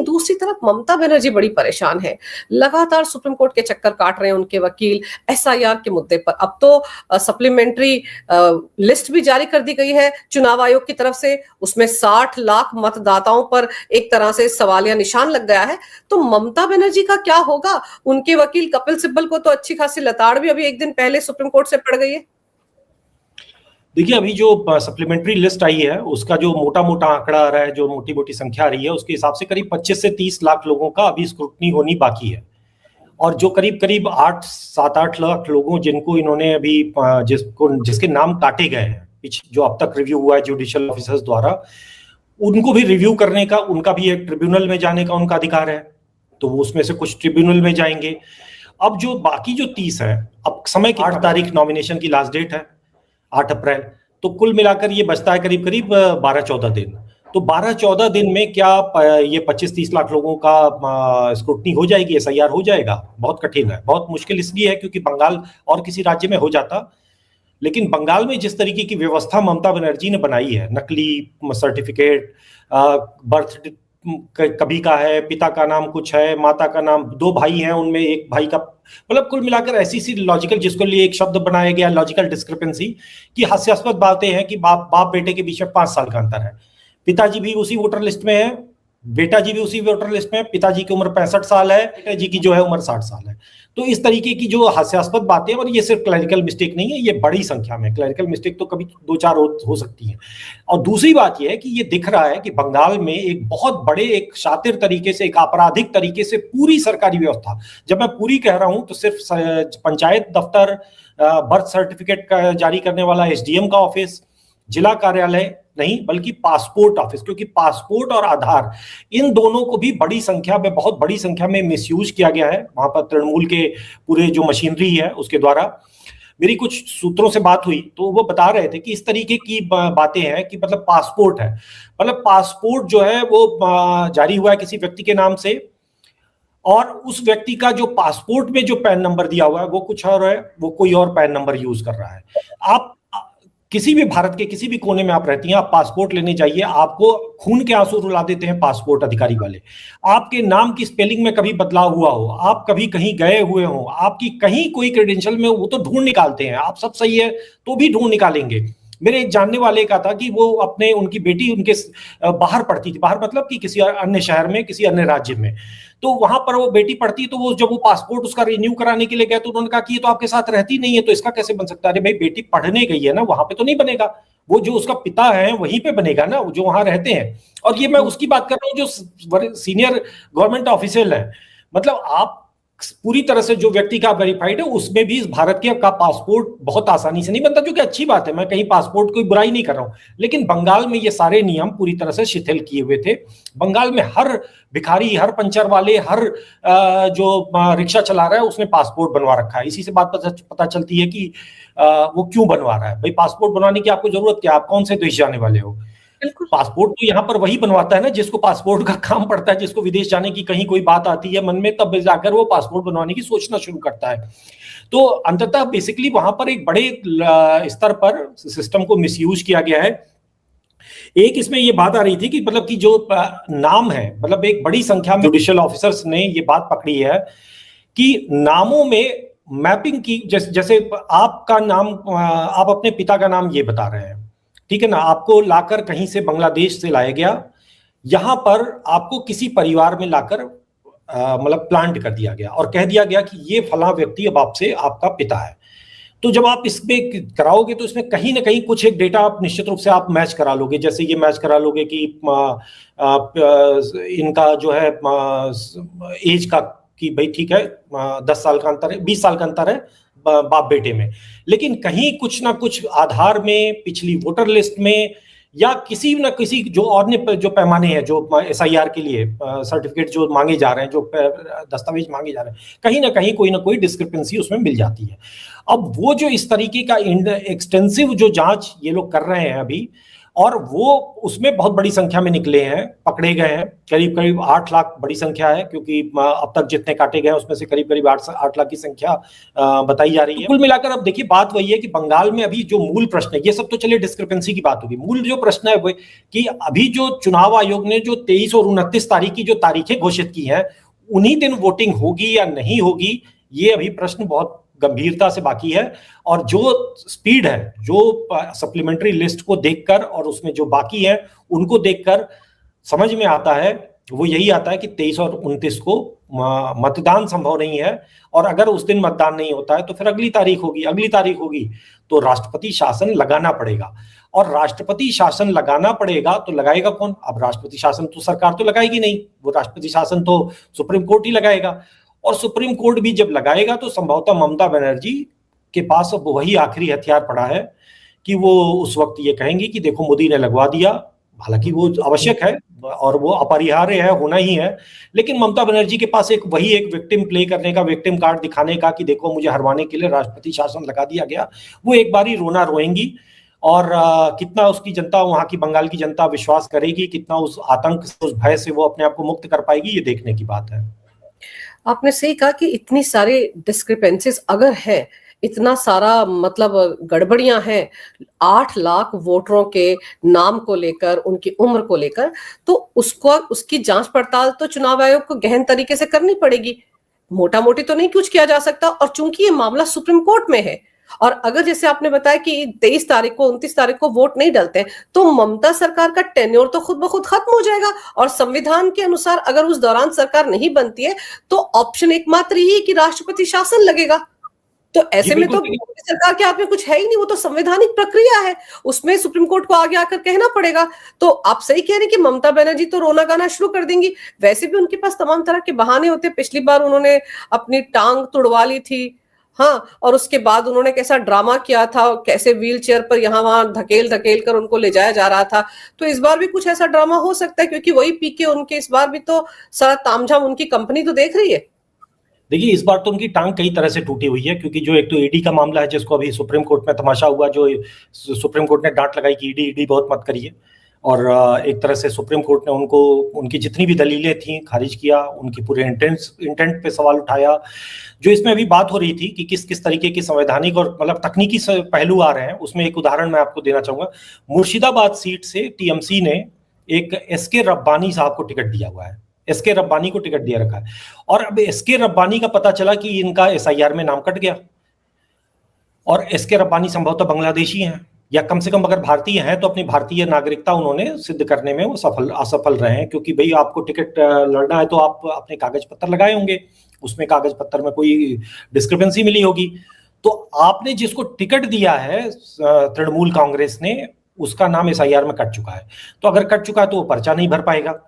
दूसरी तरफ ममता बनर्जी बड़ी परेशान है। लगातार सुप्रीम कोर्ट के चक्कर काट रहे हैं उनके वकील एसआईआर के मुद्दे पर। अब तो सप्लीमेंट्री लिस्ट भी जारी कर दी गई है चुनाव आयोग की तरफ से, उसमें 60 लाख मतदाताओं पर एक तरह से सवालिया निशान लग गया है। तो ममता बनर्जी का क्या होगा? उनके वकील कपिल सिब्बल को तो अच्छी खासी लताड़ भी अभी एक दिन पहले सुप्रीम कोर्ट से पड़ गई है। देखिए, अभी जो सप्लीमेंट्री लिस्ट आई है उसका जो मोटा मोटा आंकड़ा आ रहा है, जो मोटी मोटी संख्या आ रही है, उसके हिसाब से करीब 25 से 30 लाख लोगों का अभी स्क्रूटनी होनी बाकी है। और जो करीब करीब 7-8 लाख लोगों जिनको इन्होंने अभी जिसके नाम काटे गए हैं, जो अब तक रिव्यू हुआ है जुडिशियल ऑफिसर्स द्वारा, उनको भी रिव्यू करने का, उनका भी एक ट्रिब्यूनल में जाने का उनका अधिकार है, तो वो उसमें से कुछ ट्रिब्यूनल में जाएंगे। अब जो बाकी जो 30 है, अब समय की 8 तारीख नॉमिनेशन की लास्ट डेट है, 8 अप्रैल, तो कुल मिलाकर ये बचता है करीब करीब 12-14 दिन। तो 12-14 दिन में क्या ये 25-30 लाख लोगों का स्क्रूटनी हो जाएगी, एसआईआर हो जाएगा? बहुत कठिन है, बहुत मुश्किल इसलिए है क्योंकि बंगाल और किसी राज्य में हो जाता, लेकिन बंगाल में जिस तरीके की व्यवस्था ममता बनर्जी ने बनाई है, नकली सर्टिफिकेट, बर्थ कभी का है, पिता का नाम कुछ है, माता का नाम, 2 भाई हैं उनमें एक भाई का, मतलब कुल मिलाकर ऐसी सी लॉजिकल, जिसको लिए एक शब्द बनाया गया लॉजिकल डिस्क्रिपेंसी, कि हास्यास्पद बातें हैं कि बाप बेटे के बीच में 5 साल का अंतर है, पिताजी भी उसी वोटर लिस्ट में है, बेटा जी भी उसी वोटर लिस्ट में, पिताजी की उम्र 65 साल है, बेटा जी की जो है उम्र 60 साल है। तो इस तरीके की जो हास्यास्पद बातें, और ये सिर्फ क्लरिकल मिस्टेक नहीं है, ये बड़ी संख्या में, क्लरिकल मिस्टेक तो कभी 2-4 हो सकती है। और दूसरी बात यह है कि ये दिख रहा है कि बंगाल में एक बहुत बड़े, एक शातिर तरीके से, एक आपराधिक तरीके से पूरी सरकारी व्यवस्था, जब मैं पूरी कह रहा हूं तो सिर्फ पंचायत दफ्तर, बर्थ सर्टिफिकेट का जारी करने वाला एसडीएम का ऑफिस, जिला कार्यालय नहीं, बल्कि पासपोर्ट ऑफिस, क्योंकि पासपोर्ट और आधार, इन दोनों को भी बड़ी संख्या में, बहुत बड़ी संख्या में मिसयूज किया गया है वहां पर तृणमूल के पूरे जो मशीनरी है उसके द्वारा। मेरी कुछ सूत्रों से बात हुई तो वो बता रहे थे कि इस तरीके की बातें हैं कि मतलब पासपोर्ट है, मतलब पासपोर्ट जो है वो जारी हुआ है किसी व्यक्ति के नाम से, और उस व्यक्ति का जो पासपोर्ट में जो पैन नंबर दिया हुआ है वो कुछ और है, वो कोई और पैन नंबर यूज कर रहा है। आप किसी भी भारत के किसी भी कोने में आप रहती हैं, आप पासपोर्ट लेने जाइए, आपको खून के आंसू रुला देते हैं पासपोर्ट अधिकारी वाले। आपके नाम की स्पेलिंग में कभी बदलाव हुआ हो, आप कभी कहीं गए हुए हो, आपकी कहीं कोई क्रेडेंशियल में, वो तो ढूंढ निकालते हैं। आप सब सही है तो भी ढूंढ निकालेंगे। मेरे एक जानने वाले का था कि वो अपने, उनकी बेटी उनके बाहर पढ़ती थी, बाहर मतलब कि किसी अन्य शहर में, किसी अन्य राज्य में, तो वहां पर वो बेटी पढ़ती, तो वो जब वो पासपोर्ट उसका रिन्यू कराने के लिए गया तो उन्होंने कहा कि ये तो आपके साथ रहती नहीं है, तो इसका कैसे बन सकता है? अरे भाई, बेटी पढ़ने गई है ना, वहां पे तो नहीं बनेगा, वो जो उसका पिता है वहीं पे बनेगा ना, जो वहां रहते हैं। और ये मैं उसकी बात कर रहा हूँ जो सीनियर गवर्नमेंट ऑफिशियल है। मतलब आप पूरी तरह से जो व्यक्ति का वेरीफाइड है, उसमें भी इस भारत के का पासपोर्ट बहुत आसानी से नहीं बनता, जो कि अच्छी बात है, मैं कहीं पासपोर्ट कोई बुराई नहीं कर रहा हूं, लेकिन बंगाल में ये सारे नियम पूरी तरह से शिथिल किए हुए थे। बंगाल में हर भिखारी, हर पंचर वाले, हर जो रिक्शा चला रहा है उसने पासपोर्ट बनवा रखा है। इसी से बात पता चलती है कि वो क्यों बनवा रहा है। भाई, पासपोर्ट बनवाने की आपको जरूरत क्या? आप कौन से देश जाने वाले हो? पासपोर्ट तो यहाँ पर वही बनवाता है ना जिसको पासपोर्ट का काम पड़ता है, जिसको विदेश जाने की कहीं कोई बात आती है मन में, तब जाकर वो पासपोर्ट बनवाने की सोचना शुरू करता है। तो अंततः बेसिकली वहां पर एक बड़े स्तर पर सिस्टम को मिसयूज किया गया है। एक इसमें ये बात आ रही थी कि मतलब कि जो नाम है, मतलब एक बड़ी संख्या में जुडिशियल ऑफिसर्स ने ये बात पकड़ी है कि नामों में मैपिंग की, जैसे आपका नाम, आप अपने पिता का नाम ये बता रहे हैं, ठीक है ना, आपको लाकर कहीं से बांग्लादेश से लाया गया, यहां पर आपको किसी परिवार में लाकर मतलब प्लांट कर दिया गया और कह दिया गया कि ये फला व्यक्ति अब आपसे आपका पिता है। तो जब आप इसमें कराओगे तो इसमें कहीं ना कहीं कुछ एक डेटा आप निश्चित रूप से आप मैच करा लोगे। जैसे ये मैच करा लोगे कि इनका जो है एज का, कि भाई ठीक है 10 साल का अंतर है, 20 साल का अंतर है बाप बेटे में, लेकिन कहीं कुछ ना कुछ आधार में, पिछली वोटर लिस्ट में, या किसी न किसी जो और जो पैमाने हैं, जो एसआईआर के लिए सर्टिफिकेट जो मांगे जा रहे हैं, जो दस्तावेज मांगे जा रहे हैं, कहीं ना कहीं कोई ना कोई डिस्क्रिपेंसी उसमें मिल जाती है। अब वो जो इस तरीके का एक्सटेंसिव जो जांच ये लोग कर रहे हैं अभी, और वो उसमें बहुत बड़ी संख्या में निकले हैं, पकड़े गए हैं, करीब करीब 8 लाख बड़ी संख्या है, क्योंकि अब तक जितने काटे गए हैं उसमें से करीब करीब 8 लाख की संख्या बताई जा रही है। कुल मिलाकर अब देखिए बात वही है कि बंगाल में अभी जो मूल प्रश्न है, ये सब तो चलिए डिस्क्रिपेंसी की बात होगी, मूल जो प्रश्न है वो कि अभी जो चुनाव आयोग ने जो 23 और 29 तारीख की जो तारीखें घोषित की हैं, उन्हीं दिन वोटिंग होगी या नहीं होगी, ये अभी प्रश्न बहुत गंभीरता से बाकी है। और जो स्पीड है, जो सप्लीमेंट्री लिस्ट को देखकर और उसमें जो बाकी है उनको देखकर समझ में आता है, वो यही आता है कि 23 और 29 को मतदान संभव नहीं है। और अगर उस दिन मतदान नहीं होता है तो फिर अगली तारीख होगी तो राष्ट्रपति शासन लगाना पड़ेगा। और राष्ट्रपति शासन लगाना पड़ेगा तो लगाएगा कौन? अब राष्ट्रपति शासन तो सरकार तो लगाएगी नहीं, वो राष्ट्रपति शासन तो सुप्रीम कोर्ट ही लगाएगा। और सुप्रीम कोर्ट भी जब लगाएगा तो संभवतः ममता बनर्जी के पास अब वही आखिरी हथियार पड़ा है कि वो उस वक्त ये कहेंगी कि देखो मोदी ने लगवा दिया, हालांकि वो आवश्यक है और वो अपरिहार्य है, होना ही है, लेकिन ममता बनर्जी के पास एक विक्टिम प्ले करने का, विक्टिम कार्ड दिखाने का कि देखो मुझे हरवाने के लिए राष्ट्रपति शासन लगा दिया गया, वो एक बार ही रोना रोएंगी। और कितना उसकी जनता, वहां की बंगाल की जनता विश्वास करेगी, कितना उस आतंक से, उस भय से वो अपने आप को मुक्त कर पाएगी, ये देखने की बात है। आपने सही कहा कि इतनी सारी डिस्क्रिपेंसीज अगर है, इतना सारा मतलब गड़बड़ियां हैं 8 लाख वोटरों के नाम को लेकर, उनकी उम्र को लेकर, तो उसकी जांच पड़ताल तो चुनाव आयोग को गहन तरीके से करनी पड़ेगी। मोटा मोटी तो नहीं कुछ किया जा सकता। और चूंकि ये मामला सुप्रीम कोर्ट में है और अगर जैसे आपने बताया कि 23 तारीख को 29 तारीख को वोट नहीं डलते तो ममता सरकार का टेन्योर तो खुद ब खुद खत्म हो जाएगा। और संविधान के अनुसार अगर उस दौरान सरकार नहीं बनती है तो ऑप्शन एकमात्र ही कि राष्ट्रपति शासन लगेगा। तो ऐसे में तो सरकार के हाथ में कुछ है ही नहीं, वो तो संवैधानिक प्रक्रिया है, उसमें सुप्रीम कोर्ट को आगे आकर कहना पड़ेगा। तो आप सही कह रहे हैं कि ममता बनर्जी तो रोना गाना शुरू कर देंगी। वैसे भी उनके पास तमाम तरह के बहाने होते। पिछली बार उन्होंने अपनी टांग तुड़वा ली थी, हाँ, और उसके बाद उन्होंने कैसा ड्रामा किया था, कैसे व्हील चेयर पर यहाँ वहां धकेल धकेल कर उनको ले जाया जा रहा था। तो इस बार भी कुछ ऐसा ड्रामा हो सकता है, क्योंकि वही पीके उनके इस बार भी तो सारा तामझाम उनकी कंपनी तो देख रही है। देखिए इस बार तो उनकी टांग कई तरह से टूटी हुई है, क्योंकि जो एक तो ईडी का मामला है जिसको अभी सुप्रीम कोर्ट में तमाशा हुआ, जो सुप्रीम कोर्ट ने डांट लगाई कि ईडी बहुत मत करिए, और एक तरह से सुप्रीम कोर्ट ने उनको, उनकी जितनी भी दलीलें थी खारिज किया, उनकी पूरे इंटेंट पे सवाल उठाया। जो इसमें अभी बात हो रही थी कि किस किस तरीके की संवैधानिक और मतलब तकनीकी पहलू आ रहे हैं, उसमें एक उदाहरण मैं आपको देना चाहूंगा। मुर्शिदाबाद सीट से टीएमसी ने एक एसके रब्बानी साहब को टिकट दिया हुआ है, एसके रब्बानी को टिकट दिया रखा है। और अब एसके रब्बानी का पता चला कि इनका एसआईआर में नाम कट गया, और एसके रब्बानी संभवतः बांग्लादेशी हैं, या कम से कम अगर भारतीय हैं तो अपनी भारतीय नागरिकता उन्होंने सिद्ध करने में वो असफल रहे हैं। क्योंकि भाई आपको टिकट लड़ना है तो आप अपने कागज पत्र लगाए होंगे, उसमें कागज पत्र में कोई डिस्क्रिपेंसी मिली होगी। तो आपने जिसको टिकट दिया है तृणमूल कांग्रेस ने, उसका नाम एसआईआर में कट चुका है। तो अगर कट चुका है तो वो पर्चा नहीं भर पाएगा,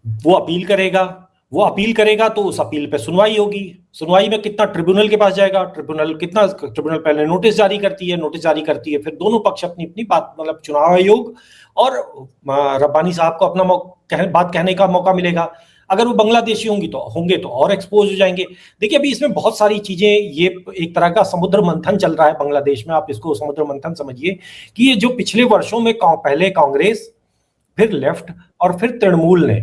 वो अपील करेगा तो उस अपील पे सुनवाई होगी। सुनवाई में कितना ट्रिब्यूनल के पास जाएगा, ट्रिब्यूनल पहले नोटिस जारी करती है, फिर दोनों पक्ष अपनी अपनी बात, मतलब चुनाव आयोग और रब्बानी साहब को अपना बात कहने का मौका मिलेगा। अगर वो बांग्लादेशी होंगे तो और एक्सपोज हो जाएंगे। देखिए अभी इसमें बहुत सारी चीजें, ये एक तरह का समुद्र मंथन चल रहा है बांग्लादेश में, आप इसको समुद्र मंथन समझिए कि ये जो पिछले वर्षों में पहले कांग्रेस, फिर लेफ्ट और फिर तृणमूल ने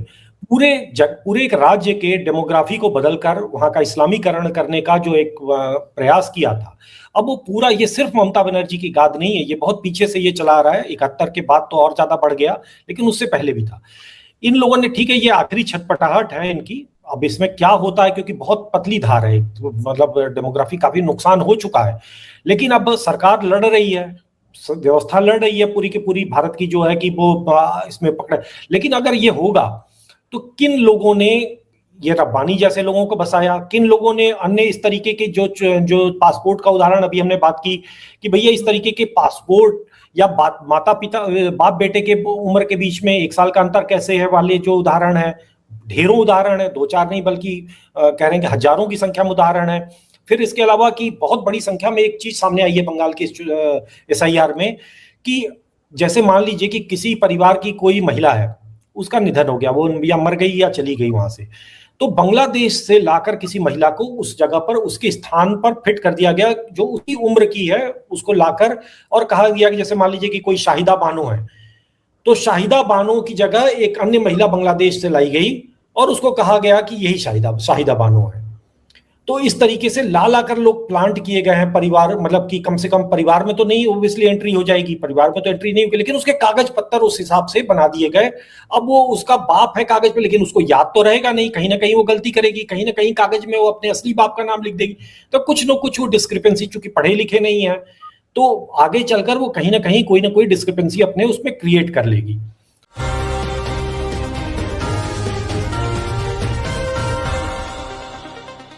पूरे एक राज्य के डेमोग्राफी को बदलकर वहां का इस्लामीकरण करने का जो एक प्रयास किया था, अब वो पूरा, ये सिर्फ ममता बनर्जी की गाद नहीं है, ये बहुत पीछे से ये चला रहा है। 71 के बाद तो और ज्यादा बढ़ गया, लेकिन उससे पहले भी था। इन लोगों ने, ठीक है ये आखिरी छटपटाहट है इनकी, अब इसमें क्या होता है, क्योंकि बहुत पतली धार है, मतलब डेमोग्राफी काफी नुकसान हो चुका है, लेकिन अब सरकार लड़ रही है, व्यवस्था लड़ रही है पूरी की पूरी भारत की, जो है कि वो इसमें पकड़े। लेकिन अगर ये होगा तो किन लोगों ने ये रब्बानी जैसे लोगों को बसाया, किन लोगों ने अन्य इस तरीके के जो पासपोर्ट का उदाहरण अभी हमने बात की कि भैया इस तरीके के पासपोर्ट या बाप बेटे के उम्र के बीच में 1 साल का अंतर कैसे है वाले जो उदाहरण है, ढेरों उदाहरण है, 2-4 नहीं बल्कि कह रहे हैं कि हजारों की संख्या में उदाहरण है। फिर इसके अलावा कि बहुत बड़ी संख्या में एक चीज सामने आई है बंगाल के एसआईआर में, कि जैसे मान लीजिए कि किसी परिवार की कोई महिला है, उसका निधन हो गया, वो या मर गई या चली गई वहां से, तो बांग्लादेश से लाकर किसी महिला को उस जगह पर उसके स्थान पर फिट कर दिया गया जो उसकी उम्र की है, उसको लाकर और कहा गया कि जैसे मान लीजिए कि कोई शाहिदा बानो है, तो शाहिदा बानो की जगह एक अन्य महिला बांग्लादेश से लाई गई और उसको कहा गया कि यही शाहिदा बानो है। तो इस तरीके से ला लाकर लोग प्लांट किए गए हैं परिवार, मतलब कि कम से कम परिवार में तो नहीं ऑब्वियसली एंट्री हो जाएगी, परिवार में तो एंट्री नहीं होगी, लेकिन उसके कागज पत्तर उस हिसाब से बना दिए गए। अब वो उसका बाप है कागज पे, लेकिन उसको याद तो रहेगा नहीं, कहीं ना कहीं वो गलती करेगी, कहीं ना कहीं कागज में वो अपने असली बाप का नाम लिख देगी। तो कुछ न कुछ वो डिस्क्रिपेंसी, चूंकि पढ़े लिखे नहीं है, तो आगे चलकर वो कहीं ना कहीं कोई ना कोई डिस्क्रिपेंसी अपने उसमें क्रिएट कर लेगी।